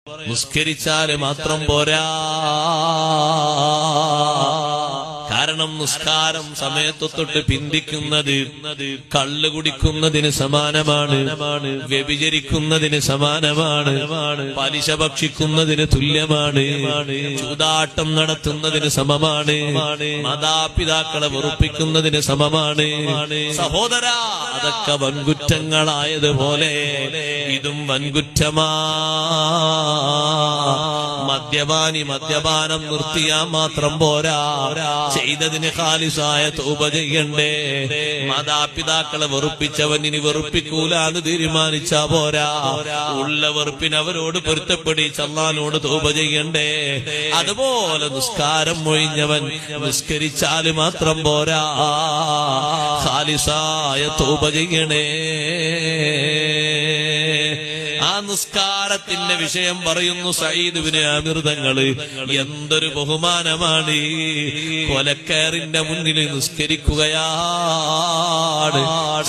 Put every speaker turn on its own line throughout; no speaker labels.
നിസ്കരിച്ചാല് മാത്രം പോരാ. കാരണം നിസ്കാരം സമയത്ത് തൊട്ട് പിന്തിക്കുന്നത് കള്ള് കുടിക്കുന്നതിന് സമാനമാണ്, വ്യഭിചരിക്കുന്നതിന് സമാനമാണ്, പലിശ ഭക്ഷിക്കുന്നതിന് തുല്യമാണ്, ചൂതാട്ടം നടത്തുന്നതിന് സമമാണ്, മാതാപിതാക്കളെ വെറുപ്പിക്കുന്നതിന് സമമാണ്. സഹോദര, അതൊക്കെ വൻകുറ്റങ്ങളായതുപോലെ ഇതും വൻകുറ്റമാ. മദ്യപാനി മദ്യപാനം നിർത്തിയാ മാത്രം പോരാ, ചെയ്തതിന് ഖാലിസായ തൗബ ചെയ്യണ്ടേ. മാതാപിതാക്കളെ വെറുപ്പിച്ചവൻ ഇനി വെറുപ്പിക്കൂലാന്ന് തീരുമാനിച്ചാ പോരാ, ഉള്ള വെറുപ്പിന് അവരോട് പൊരുത്തപ്പെടിച്ച് അല്ലാഹുവിനോട് തൗബ ചെയ്യണ്ടേ. അതുപോലെ നിസ്കാരം ഒഴിഞ്ഞവൻ നിസ്കരിച്ചാല് മാത്രം പോരാ, ഖാലിസായ തൗബ ചെയ്യണേ. ആ നിസ്കാരത്തിന്റെ വിഷയം പറയുന്നു സഈദ് ഇബ്നു ആമിർ തങ്ങള്. എന്തൊരു ബഹുമാനമാണ്! കൊലക്കയറിന്റെ മുന്നിൽ നിസ്കരിക്കുകയാണ്.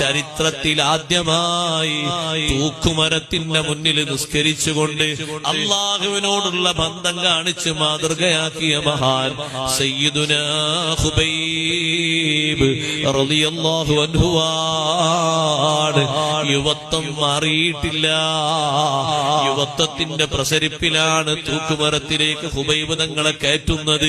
ചരിത്രത്തിൽ ആദ്യമായി തൂക്കുമരത്തിന്റെ മുന്നിൽ നിസ്കരിച്ചുകൊണ്ട് അള്ളാഹുവിനോടുള്ള ബന്ധം കാണിച്ച് മാതൃകയാക്കിയ മഹാൻ സയ്യിദുനാ ഖുബൈബ് റളിയല്ലാഹു അൻഹു ആണ്. യുവത്വം മാറിയിട്ടില്ല, യുവത്വത്തിന്റെ പ്രസരിപ്പിലാണ് തൂക്കുമരത്തിലേക്ക് ഖുബൈബ് തങ്ങളെ കയറ്റുന്നത്.